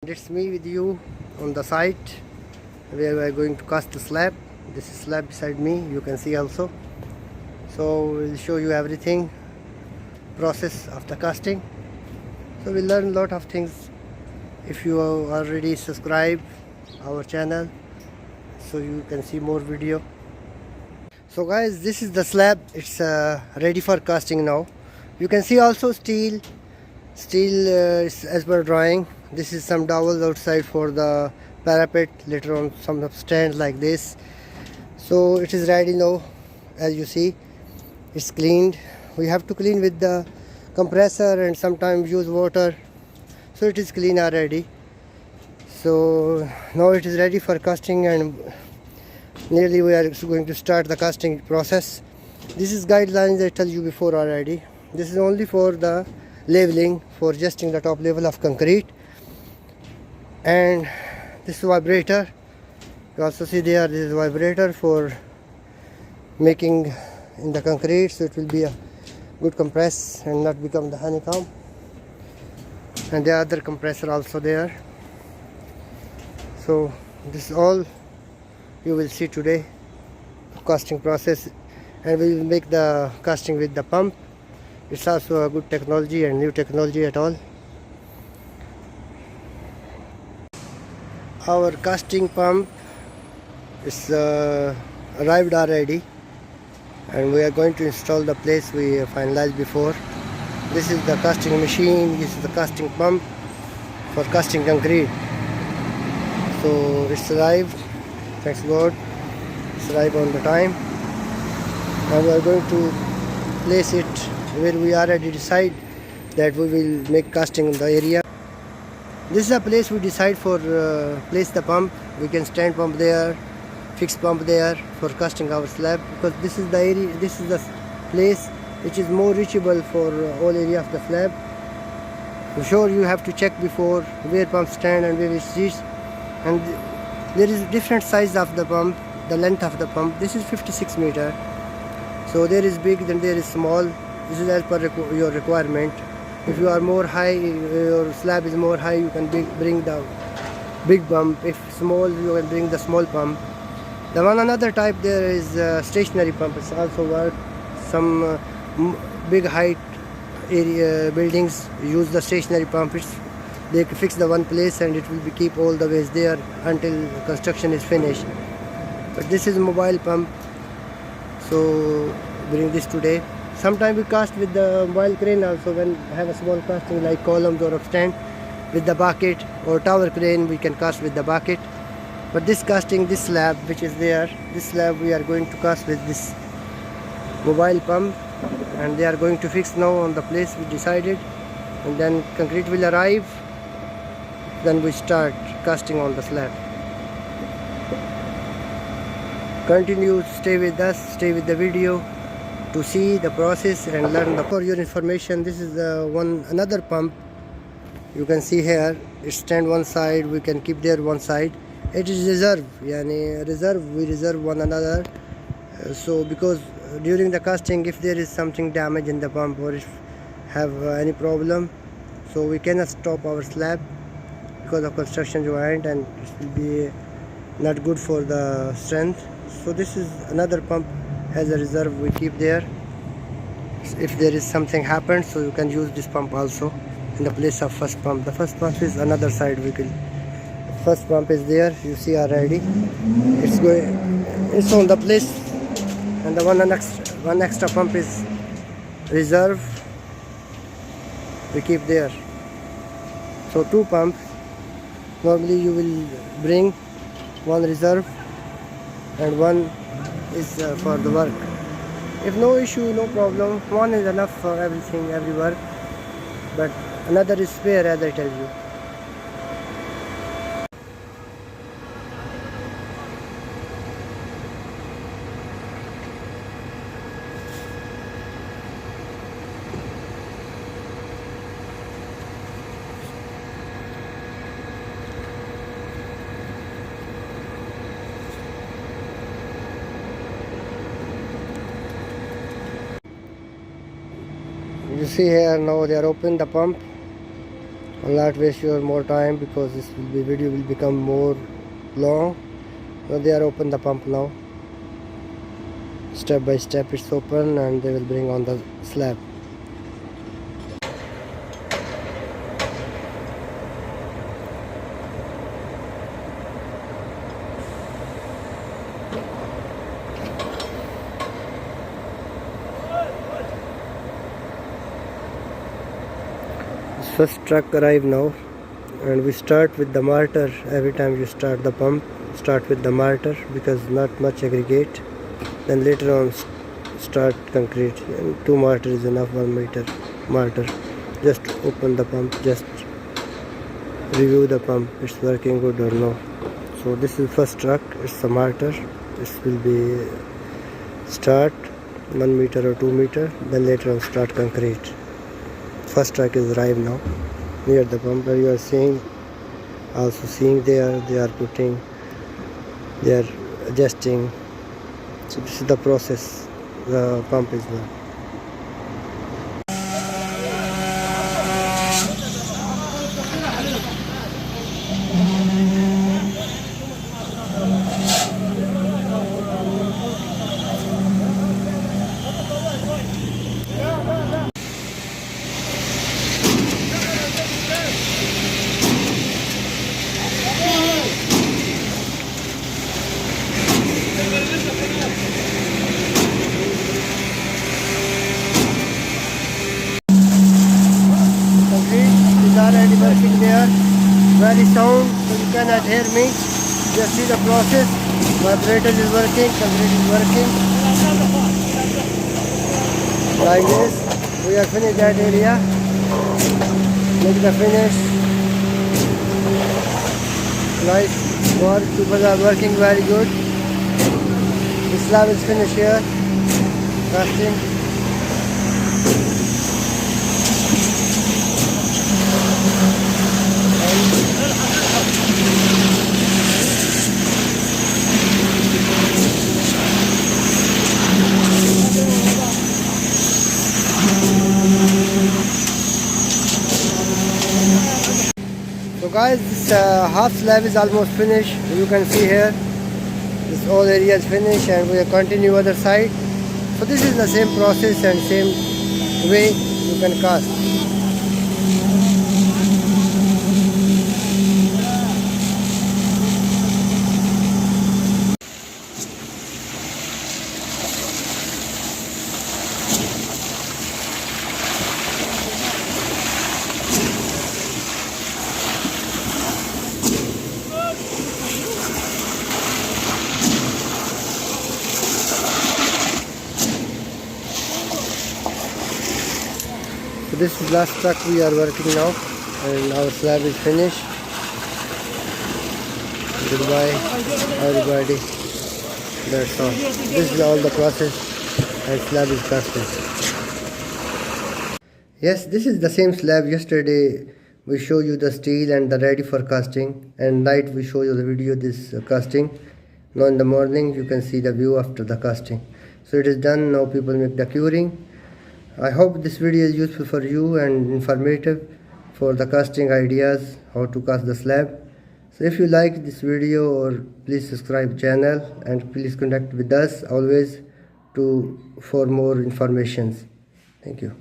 it's me with you on the site where we are going to cast the slab. This is slab beside me, you can see also. So we'll show you everything, process of the casting. So we'll learn a lot of things if you are already subscribed our channel, so you can see more video. So guys, this is the slab. It's ready for casting now. You can see also steel is as per drawing. This is some dowels outside for the parapet, later on some stands like this. So it is ready now. As you see, it's cleaned. We have to clean with the compressor and sometimes use water, so it is clean already. So now it is ready for casting, and nearly we are going to start the casting process. This is guidelines I told you before already. This is only for the leveling, for adjusting the top level of concrete. And this vibrator, you also see there, this is vibrator for making in the concrete, so it will be a good compress and not become the honeycomb. And the other compressor also there. So this is all you will see today, casting process, and we will make the casting with the pump. It's also a good technology and new technology at all. Our casting pump is arrived already, and we are going to install the place we finalized before. This is the casting machine, this is the casting pump for casting concrete. So it's arrived, thanks God, it's arrived on the time. Now we are going to place it where we already decide that we will make casting in the area. This is a place we decide for place the pump. We can stand pump there, fixed pump there for casting our slab, because this is the area, this is the place which is more reachable for all area of the slab. For sure you have to check before where pump stand and where it is. And there is different size of the pump, the length of the pump. This is 56 meter. So there is big, then there is small. This is as per your requirement. If you are more high, your slab is more high, you can bring the big pump. If small, you can bring the small pump. The one another type there is stationary pump. It's also work. Some big height area buildings use the stationary pump. They fix the one place and it will be keep all the ways there until construction is finished. But this is a mobile pump, so bring this today. Sometimes we cast with the mobile crane also when have a small casting like columns or stand with the bucket, or tower crane we can cast with the bucket. But this casting, this slab which is there, this slab we are going to cast with this mobile pump, and they are going to fix now on the place we decided, and then concrete will arrive. Then we start casting on the slab. Continue, stay with us, stay with the video to see the process and learn. For your information, this is another pump. You can see here, it stand one side, we can keep there one side. It is reserve, we reserve one another. So because during the casting, if there is something damage in the pump or if have any problem, so we cannot stop our slab because of construction joint, and it will be not good for the strength. So this is another pump as a reserve we keep there. If there is something happens, so you can use this pump also in the place of first pump. The first pump is another side. First pump is there, you see already. It's on the place, and the one extra pump is reserve. We keep there. So two pumps. Normally you will bring one reserve and one is for the work. If no issue, no problem, one is enough for everything, every work, but another is spare, as I tell you. You see here now they are open the pump I'll not waste your more time because this video will become more long. Now they are open the pump now. Step by step it's open and they will bring on the slab. First truck arrive now, and we start with the mortar. Every time you start the pump, start with the mortar because not much aggregate. Then later on start concrete, and 2 mortar is enough, 1 meter mortar. Just open the pump, just review the pump, it's working good or no. So this is first truck, it's the mortar. This will be start 1 meter or 2 meter, then later on start concrete. First truck is arrived now near the pump, where you are seeing, also seeing they are putting, they are adjusting. So this is the process. The pump is now. Already working there, very sound, so you cannot hear me. Just see the process. Vibrator is working, concrete is working. Like this, we are finished that area. Look the finish. Nice work, people are working very good. The slab is finished here. Casting. So guys, this half slab is almost finished. You can see here, this all area is finished, and we will continue other side. So this is the same process and same way you can cast. So this is last truck we are working now, and our slab is finished. Goodbye everybody. That's all. This is all the process, and slab is casted. Yes, this is the same slab. Yesterday we show you the steel and the ready for casting, and night we show you the video this casting. Now in the morning you can see the view after the casting. So it is done. Now people make the curing. I hope this video is useful for you and informative for the casting ideas, how to cast the slab. So if you like this video, or please subscribe channel, and please connect with us always for more informations. Thank you.